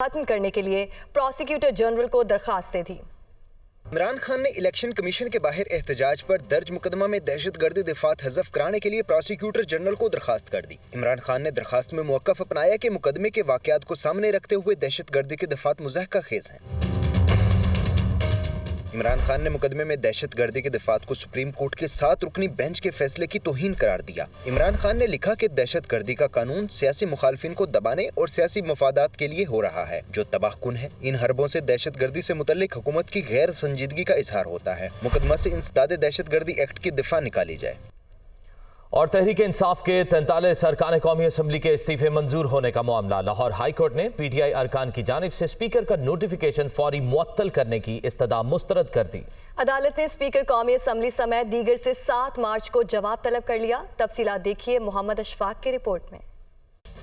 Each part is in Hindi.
खत्म करने के लिए प्रोसिक्यूटर जनरल को दरखास्तें दी। इमरान खान ने इलेक्शन कमीशन के बाहर एहतजाज पर दर्ज मुकदमा में दहशतगर्दी दिफात हज़फ कराने के लिए प्रोसिक्यूटर जनरल को दरखास्त कर दी। इमरान खान ने दरखास्त में मौक़िफ़ अपनाया कि मुकदमे के वाक़यात को सामने रखते हुए दहशतगर्दी के दिफात मुज़ाहका खेज हैं। इमरान खान ने मुकदमे में दहशतगर्दी के दिफात को सुप्रीम कोर्ट के 7 रुकनी बेंच के फैसले की तौहीन करार दिया। इमरान खान ने लिखा कि दहशतगर्दी का कानून सियासी मुखालफिन को दबाने और सियासी मफादात के लिए हो रहा है, जो तबाहकुन है। इन हरबों से दहशतगर्दी से मुतल्लिक हुकूमत की गैर संजीदगी का इजहार होता है। मुकदमा से इंसदाद दहशतगर्दी एक्ट की दिफा निकाली जाए। और तहरीक इंसाफ के 43 अरकान कौमी असम्बली के इस्तीफे मंजूर होने का मामला। लाहौर हाई कोर्ट ने PTI अरकान की जानिब से स्पीकर का नोटिफिकेशन फौरी मुअत्तल करने की इस्तदा मुस्तरद कर दी। अदालत ने स्पीकर कौमी असम्बली समेत दीगर से 7 मार्च को जवाब तलब कर लिया। तफसीलात देखिए मोहम्मद अशफाक की रिपोर्ट में।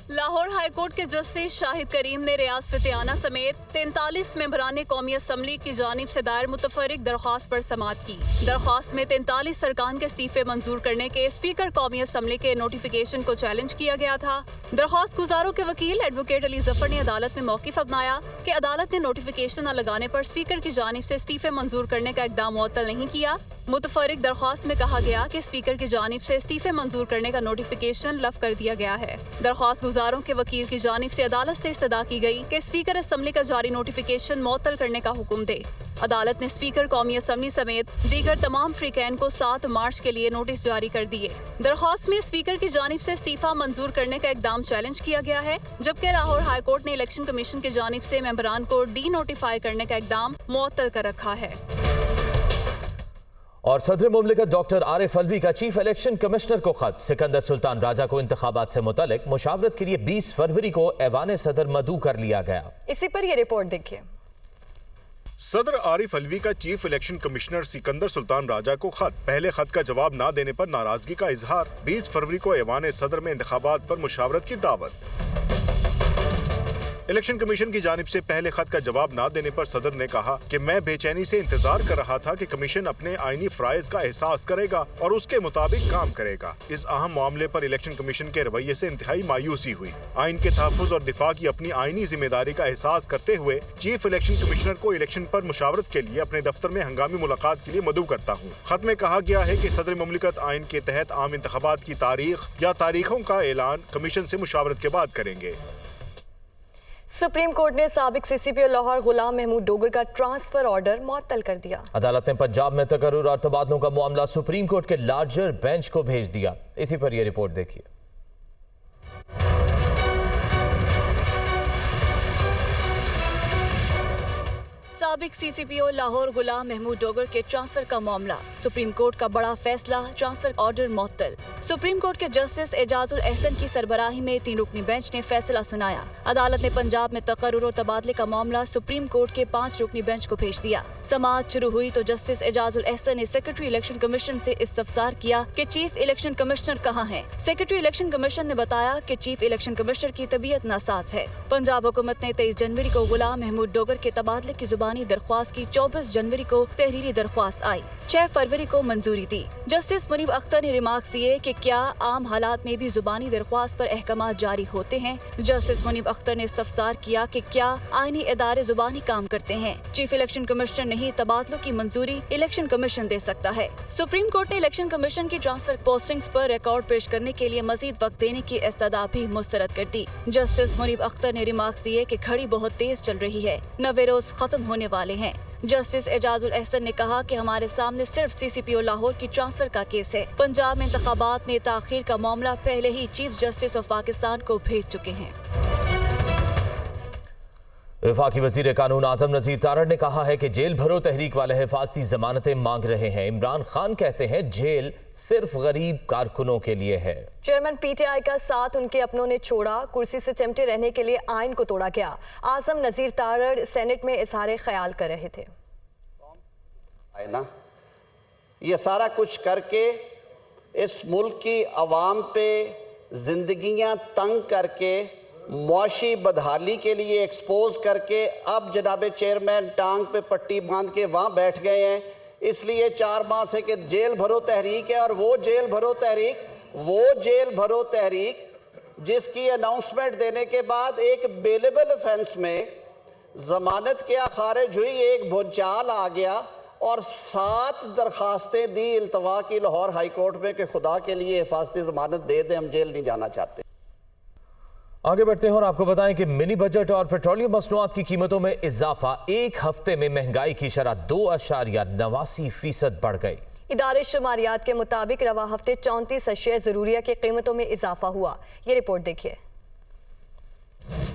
लाहौर हाई कोर्ट के जस्टिस शाहिद करीम ने रियाज फतेहाना समेत 43 मेंबरान कौमी असम्बली की जानिब से दायर मुतफरिक दरख्वास्त पर समाअत की। दरख्वास्त में 43 अरकान के इस्तीफे मंजूर करने के स्पीकर कौमी असम्बली के नोटिफिकेशन को चैलेंज किया गया था। दरख्वास्त गुजारों के वकील एडवोकेट अली जफर ने अदालत में मौक़िफ़ अपनाया कि अदालत ने नोटिफिकेशन न लगाने पर स्पीकर की जानिब से इस्तीफे मंजूर करने का इक़दाम मुअत्तल नहीं किया। मुतफरिक दरख्वास्त में कहा गया कि स्पीकर की जानिब से इस्तीफे मंजूर करने का नोटिफिकेशन लफ कर दिया गया है। दरख्वास्त गुजारों के वकील की जानिब से अदालत से इस्तदा की गई कि स्पीकर असम्बली का जारी नोटिफिकेशन मुअत्तल करने का हुक्म दे। अदालत ने स्पीकर कौमी असम्बली समेत दीगर तमाम फ्रीकैन को 7 मार्च के लिए नोटिस जारी कर दिए। दरख्वास्त में स्पीकर की जानिब से इस्तीफा मंजूर करने का इक़दाम चैलेंज किया गया है, जबकि लाहौर हाई कोर्ट ने इलेक्शन कमीशन की जानिब से मेंबरान को डी नोटिफाई करने का इक़दाम मुअत्तल कर रखा है। और सदर मुमलिकत डॉक्टर आरिफ अलवी का चीफ इलेक्शन कमिश्नर को खत। सिकंदर सुल्तान राजा को इंतखाबात से मुतालिक मुशावरत के लिए 20 फरवरी को ऐवान सदर मदऊ कर लिया गया। इसी पर यह रिपोर्ट देखिए। सदर आरिफ अलवी का chief election commissioner Sikandar Sultan Raja को खत। पहले खत का जवाब ना देने पर नाराजगी का इजहार। 20 फरवरी को ऐवान सदर में इंतखाबात पर मुशावरत की दावत। इलेक्शन कमीशन की जानिब से पहले खत का जवाब ना देने पर सदर ने कहा कि मैं बेचैनी से इंतजार कर रहा था कि कमीशन अपने आईनी फराइज का एहसास करेगा और उसके मुताबिक काम करेगा। इस अहम मामले पर इलेक्शन कमीशन के रवैये से इंतहाई मायूसी हुई। आइन के तहफ़्फ़ुज़ और दिफा की अपनी आईनी जिम्मेदारी का एहसास करते हुए चीफ इलेक्शन कमिश्नर को इलेक्शन पर मुशावरत के लिए अपने दफ्तर में हंगामी मुलाकात के लिए मदऊ करता हूँ। खत में कहा गया है कि सदर मुमलिकत आइन के तहत आम इंतखाबात की तारीख या तारीखों का ऐलान कमीशन से मुशावरत के बाद करेंगे। सुप्रीम कोर्ट ने साबिक CCPO लाहौर गुलाम महमूद डोगर का ट्रांसफर ऑर्डर मुअत्तल कर दिया। अदालत ने पंजाब में तकर्रुर और तबादलों का मामला सुप्रीम कोर्ट के लार्जर बेंच को भेज दिया। इसी पर यह रिपोर्ट देखिए। साबिक CCPO लाहौर गुलाम महमूद डोगर के ट्रांसफर का मामला। सुप्रीम कोर्ट का बड़ा फैसला, ट्रांसफर ऑर्डर मुअत्तल। सुप्रीम कोर्ट के जस्टिस एजाजुल एहसन की सरबराही में 3 रुकनी बेंच ने फैसला सुनाया। अदालत ने पंजाब में तकर्रुर और तबादले का मामला सुप्रीम कोर्ट के 5 रुकनी बेंच को भेज दिया। समाअत शुरू हुई तो जस्टिस एजाजुल एहसन ने सेक्रेटरी इलेक्शन कमीशन से इस्तफसार किया कि चीफ इलेक्शन कमिश्नर कहाँ है। सेक्रेटरी इलेक्शन कमीशन ने बताया कि चीफ इलेक्शन कमिश्नर की तबीयत नासाज है। पंजाब हुकूमत ने 23 जनवरी को गुलाम महमूद डोगर के तबादले की जुबानी दरख्वास्त की। 24 जनवरी को तहरीरी दरख्वास्त आई। 6 फरवरी को मंजूरी दी। जस्टिस मुनीब अख्तर ने रिमार्क्स दिए कि क्या आम हालात में भी जुबानी दरख्वास्त पर अहकामात जारी होते हैं। जस्टिस मुनीब अख्तर ने इस्तफसार किया कि क्या आईनी इदारे जुबानी काम करते हैं। चीफ इलेक्शन कमिश्नर नहीं, तबादलों की मंजूरी इलेक्शन कमीशन दे सकता है। सुप्रीम कोर्ट ने इलेक्शन कमीशन की ट्रांसफर पोस्टिंग्स पर रिकॉर्ड पेश करने के लिए मजीद वक्त देने की इस्तदा भी मुस्तरद कर दी। जस्टिस मुनीब अख्तर ने रिमार्क्स दिए कि घड़ी बहुत तेज चल रही है, 90 रोज खत्म होने वाले हैं। जस्टिस एजाजुल एहसन ने कहा कि हमारे सामने सिर्फ CCPO लाहौर की ट्रांसफर का केस है। पंजाब में इंतखाबात में ताखीर का मामला पहले ही चीफ जस्टिस ऑफ पाकिस्तान को भेज चुके हैं। वफाकी वजीर कानून आजम नजीर तारड़ ने कहा है कि जेल भरो तहरीक वाले हिफाजती जमानतें मांग रहे हैं। इमरान खान कहते हैं जेल सिर्फ गरीब कारकुनों के लिए है। चेयरमैन PTI का साथ उनके अपनों ने छोड़ा। कुर्सी से चिमटे रहने के लिए आइन को तोड़ा गया। आजम नजीर तारड़ सेनेट में इजहार ख्याल कर रहे थे। ये सारा कुछ करके इस मुल्क की आवाम पे जिंदगियां तंग करके मुआशी बदहाली के लिए एक्सपोज करके अब जनाब चेयरमैन टांग पे पट्टी बांध के वहाँ बैठ गए हैं। इसलिए 4 माह से कि जेल भरो तहरीक है, और वो जेल भरो तहरीक जिसकी अनाउंसमेंट देने के बाद एक बेलेबल ऑफेंस में जमानत क्या खारिज हुई, एक भूचाल आ गया और 7 दरखास्तें दी इल्तवा की लाहौर हाई कोर्ट में कि खुदा के लिए हिफाजती जमानत दे दें, हम जेल नहीं जाना चाहते। आगे बढ़ते हैं और आपको बताएं कि मिनी बजट और पेट्रोलियम मसनूआत की कीमतों में इजाफा, एक हफ्ते में महंगाई की शरह 2.89% बढ़ गई। इदारे शुमारियात के मुताबिक रवा हफ्ते 34 अशिया ज़रूरिया की कीमतों में इजाफा हुआ। ये रिपोर्ट देखिए।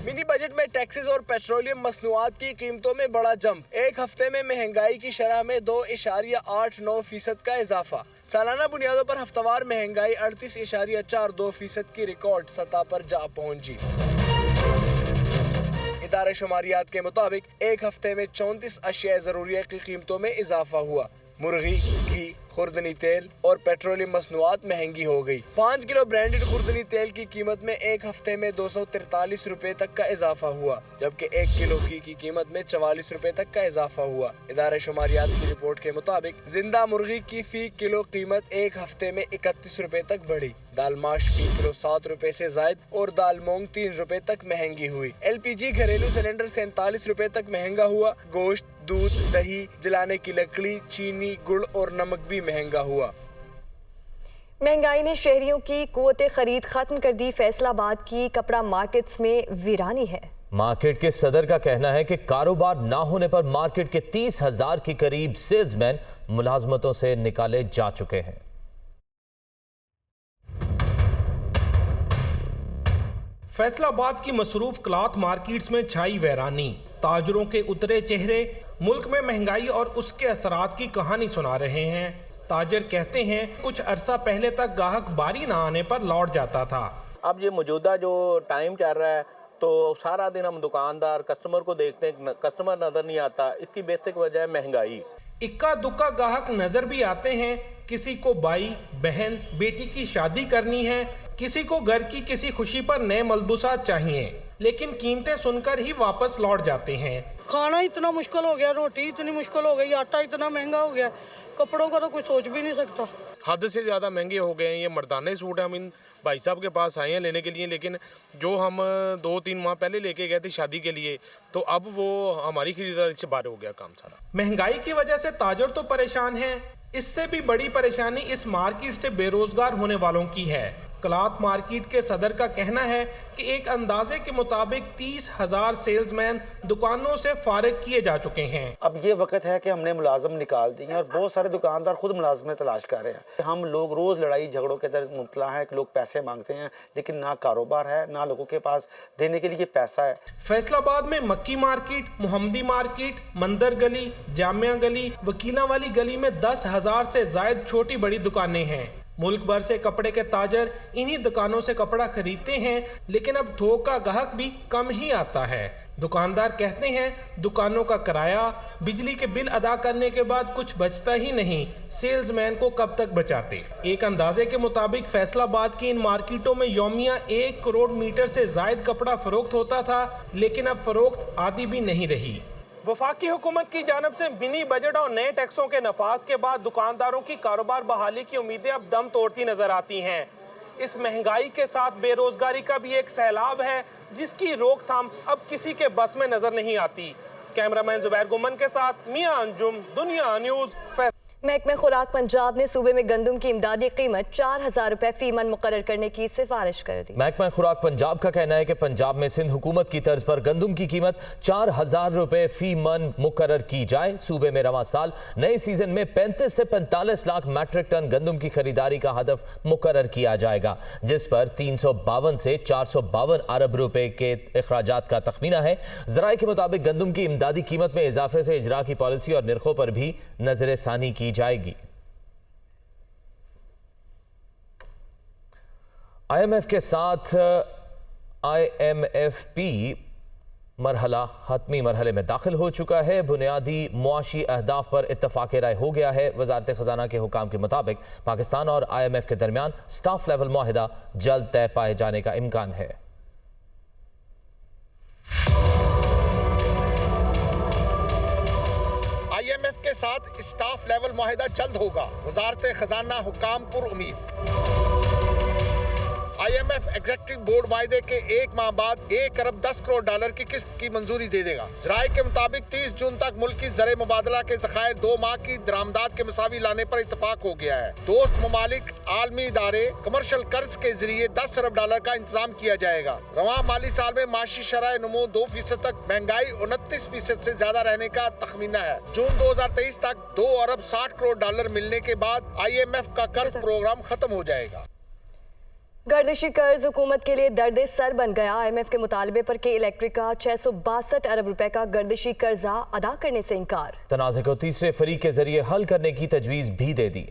मिनी बजट में टैक्सेस और पेट्रोलियम मसनूआत की कीमतों में बड़ा जंप, एक हफ्ते में महंगाई की शरह में 2.89% का इजाफा। सालाना बुनियादों पर हफ्तावार महंगाई 38.42% की रिकॉर्ड सतह पर जा पहुंची। इदारे शुमारियात के मुताबिक एक हफ्ते में 34 अशिया ज़रूरिया की कीमतों में इजाफा हुआ। मुर्गी, घी, खुर्दनी तेल और पेट्रोलियम मसनूआत महंगी हो गई। 5 किलो ब्रांडेड खुर्दनी तेल की कीमत में एक हफ्ते में 243 रुपए तक का इजाफा हुआ, जबकि 1 किलो घी की कीमत में 44 रुपए तक का इजाफा हुआ। इदारे शुमारियात की रिपोर्ट के मुताबिक जिंदा मुर्गी की फी किलो कीमत एक हफ्ते में 31 रुपए तक बढ़ी। दाल माश फी किलो 7 रुपए से जायद और दाल मूंग 3 रुपए तक महंगी हुई। LPG घरेलू सिलेंडर 47 रुपए तक महंगा हुआ। गोश्त, दूध, दही, जलाने की लकड़ी, चीनी, गुड़ और नमक भी महंगा हुआ। महंगाई ने शहरियों की कुव्वत खरीद खत्म कर दी। फैसलाबाद की कपड़ा मार्केट्स में वीरानी है। मार्केट के सदर का कहना है कि कारोबार ना होने पर मार्केट के 30,000 के करीब सेल्समैन मुलाजमतों से निकाले जा चुके हैं। फैसलाबाद की मसरूफ क्लॉथ मार्केट्स में छाई वैरानी, ताजरों के उतरे चेहरे मुल्क में महंगाई और उसके असरात की कहानी सुना रहे हैं। ताजर कहते हैं कुछ अरसा पहले तक गाहक बारी ना आने पर लौट जाता था। अब ये मौजूदा जो टाइम चल रहा है तो सारा दिन हम दुकानदार कस्टमर को देखते हैं, कस्टमर नजर नहीं आता। इसकी बेसिक वजह है महंगाई। इक्का दुक्का गाहक नजर भी आते हैं। किसी को भाई, बहन, बेटी की शादी करनी है, किसी को घर की किसी खुशी पर नए मलबूसात चाहिए, लेकिन कीमतें सुनकर ही वापस लौट जाते हैं। खाना इतना मुश्किल हो गया, रोटी इतनी मुश्किल हो गई, आटा इतना महंगा हो गया, कपड़ों का तो कोई सोच भी नहीं सकता। हद से ज़्यादा महंगे हो गए हैं। ये मर्दाने सूट है, हम इन भाई साहब के पास आए हैं लेने के लिए, लेकिन जो हम 2-3 माह पहले लेके गए थे शादी के लिए, तो अब वो हमारी खरीदारी से बाहर हो गया काम सारा। महंगाई की वजह से ताजर तो परेशान हैं, इससे भी बड़ी परेशानी इस मार्केट से बेरोजगार होने वालों की है। क्लॉथ मार्केट के सदर का कहना है कि एक अंदाजे के मुताबिक 30,000 सेल्समैन दुकानों से फारिग किए जा चुके हैं। अब ये वक्त है कि हमने मुलाजम निकाल दिए और बहुत सारे दुकानदार खुद मुलाजमें तलाश कर रहे हैं। हम लोग रोज लड़ाई झगड़ों के अंदर मुब्तला हैं कि लोग पैसे मांगते हैं, लेकिन ना कारोबार है, ना लोगों के पास देने के लिए पैसा है। फैसलाबाद में मक्की मार्केट, मोहम्मदी मार्केट, मंदर गली, जामिया गली, वकीला वाली गली में 10,000 से जायद छोटी बड़ी दुकानें हैं। मुल्क भर से कपड़े के ताजर इन्हीं दुकानों से कपड़ा खरीदते हैं, लेकिन अब थोक का गाहक भी कम ही आता है। दुकानदार कहते हैं दुकानों का किराया, बिजली के बिल अदा करने के बाद कुछ बचता ही नहीं, सेल्समैन को कब तक बचाते। एक अंदाजे के मुताबिक फैसलाबाद की इन मार्केटों में यौमिया 1 करोड़ मीटर से जायद कपड़ा फरोख्त होता था, लेकिन अब फरोख्त आधी भी नहीं रही। वफाकी हुकूमत की जानिब से मिनी बजट और नए टैक्सों के नफाज के बाद दुकानदारों की कारोबार बहाली की उम्मीदें अब दम तोड़ती नजर आती हैं। इस महंगाई के साथ बेरोजगारी का भी एक सैलाब है, जिसकी रोकथाम अब किसी के बस में नजर नहीं आती। कैमरामैन जुबैर गुमन के साथ मियां अंजुम, दुनिया न्यूज। महकमा खुराक पंजाब ने सूबे में गंदम की इमदादी कीमत 4,000 रुपए फी मन मुकर्रर करने की सिफारिश कर दी। महकमा खुराक पंजाब का कहना है कि पंजाब में सिंध हुकूमत की तर्ज पर गंदम की कीमत 4,000 रुपए फी मन मुकर्रर की जाए। सूबे में रवां साल नए सीजन में 35 से 45 लाख मैट्रिक टन गंदम की खरीदारी का हदफ मुकर्रर किया जाएगा, जिस पर 352 से 452 अरब रुपए के अखराजात का तखमीना है। जराए के मुताबिक गंदम की इमदादी कीमत में इजाफे से इजरा की पॉलिसी और निर्खों पर भी नजर सानी की जाएगी। IMF के साथ IMFP मरहला हतमी मरहले में दाखिल हो चुका है। बुनियादी मुआशी अहदाफ पर इत्तफाक राय हो गया है। वजारत खजाना के हुकाम के मुताबिक पाकिस्तान और IMF के दरमियान स्टाफ लेवल मुआहिदा जल्द तय पाए जाने का इम्कान है। IMF के साथ स्टाफ लेवल मुआहिदा जल्द होगा, वजारत खजाना हुकाम पर उम्मीद। IMF एग्जीक्यूटिव बोर्ड वायदे के 1 माह बाद 1 अरब 10 करोड़ डॉलर की किस्त की मंजूरी दे देगा। जराये के मुताबिक 30 जून तक मुल्क की ज़र मुबादला के ज़खायर 2 माह की दरामदात के मुसावी लाने पर इत्तफाक हो गया है। दोस्त ममालिक आलमी इदारे कमर्शियल कर्ज के जरिए 10 अरब डॉलर का इंतजाम किया जाएगा। रवां माली साल में माशी शरह नमो 2% तक, महंगाई 29% से ज्यादा रहने का तखमीना है। जून 2023 तक 2 अरब 60 करोड़ डॉलर मिलने के बाद IMF का कर्ज प्रोग्राम खत्म हो जाएगा। गर्दिशी कर्ज हुकूमत के लिए दर्द सर बन गया। IMF के मुतालबे पर के इलेक्ट्रिक का 662 अरब रुपए का गर्दिशी कर्जा अदा करने से इनकार। तनाज़े को तीसरे फरीक के जरिए हल करने की तजवीज़ भी दे दी।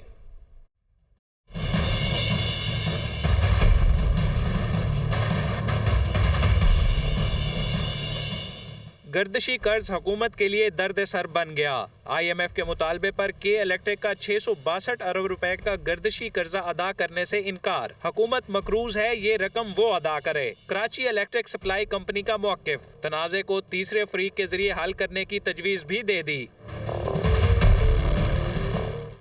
गर्दिशी कर्ज हुकूमत के लिए दर्द सर बन गया। IMF के मुतालबे पर के इलेक्ट्रिक का 662 अरब रुपए का गर्दिशी कर्जा अदा करने से इनकार। हुकूमत मकरूज है, ये रकम वो अदा करे। कराची इलेक्ट्रिक सप्लाई कंपनी का मौक़िफ़, तनाज़े को तीसरे फरीक के जरिए हल करने की तजवीज़ भी दे दी।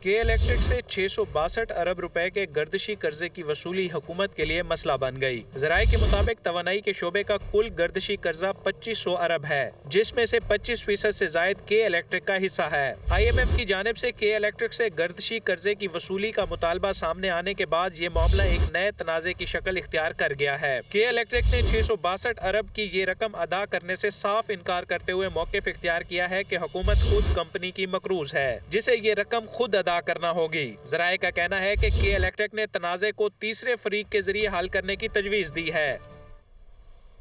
के इलेक्ट्रिक से 662 अरब रुपए के गर्दिशी कर्जे की वसूली हुकूमत के लिए मसला बन गई। ज़राए के मुताबिक तवानाई के शोबे का कुल गर्दिशी कर्जा 2500 अरब है, जिसमें से 25% से जायद के इलेक्ट्रिक का हिस्सा है। IMF की जानिब से के इलेक्ट्रिक से गर्दिशी कर्जे की वसूली का मुतालबा सामने आने के बाद ये मामला एक नए तनाज़े की शक्ल इख्तियार कर गया है। के इलेक्ट्रिक ने 662 अरब की ये रकम अदा करने से साफ इनकार करते हुए मौक़िफ़ इख्तियार किया है कि हुकूमत खुद कंपनी की मकरूज है, जिसे ये रकम खुद अदा करना होगी। ज़राए का कहना है कि के इलेक्ट्रिक ने तनाज़े को तीसरे फरीक के जरिए हल करने की तजवीज़ दी है।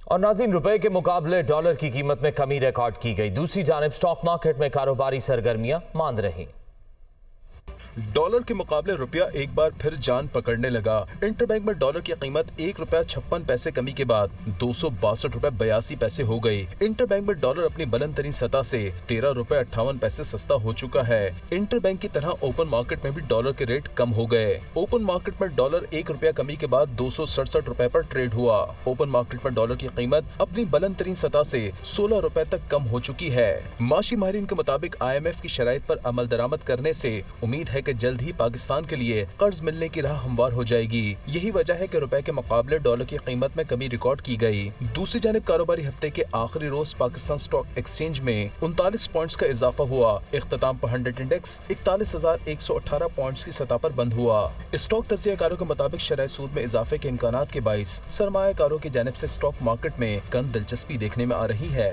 और नाज़रीन, रुपए के मुकाबले डॉलर की कीमत में कमी रिकॉर्ड की गई। दूसरी जानिब स्टॉक मार्केट में कारोबारी सरगर्मियां मांद रही। डॉलर के मुकाबले रुपया एक बार फिर जान पकड़ने लगा। इंटरबैंक में डॉलर की कीमत 1 रुपया 56 पैसे कमी के बाद 262 रुपए 82 पैसे हो गई। इंटरबैंक में डॉलर अपनी बुलंद तरीन सतह से 13 रुपए 58 पैसे सस्ता हो चुका है। इंटरबैंक की तरह ओपन मार्केट में भी डॉलर के रेट कम हो गए। ओपन मार्केट में डॉलर 1 रुपया कमी के बाद 267 रुपए पर ट्रेड हुआ। ओपन मार्केट में डॉलर की कीमत अपनी बुलंद तरीन सतह से 16 रुपए तक कम हो चुकी है। माशी माहिरीन के मुताबिक IMF की शराइत पर अमल दरामद करने से उम्मीद है कि जल्द ही पाकिस्तान के लिए कर्ज मिलने की राह हमवार हो जाएगी। यही वजह है कि रुपए के मुकाबले डॉलर की कीमत में कमी रिकॉर्ड की गई। दूसरी जानिब कारोबारी हफ्ते के आखिरी रोज पाकिस्तान स्टॉक एक्सचेंज में 39 पॉइंट्स का इजाफा हुआ। इख्तिताम पर 100 इंडेक्स 41,118 पॉइंट्स की सतह पर बंद हुआ। स्टॉक तज्जियाकारों के मुताबिक शरह सूद में इजाफे के इम्कानात के बाइस सरमायाकारों की जानिब से स्टॉक मार्केट में कम दिलचस्पी देखने में आ रही है।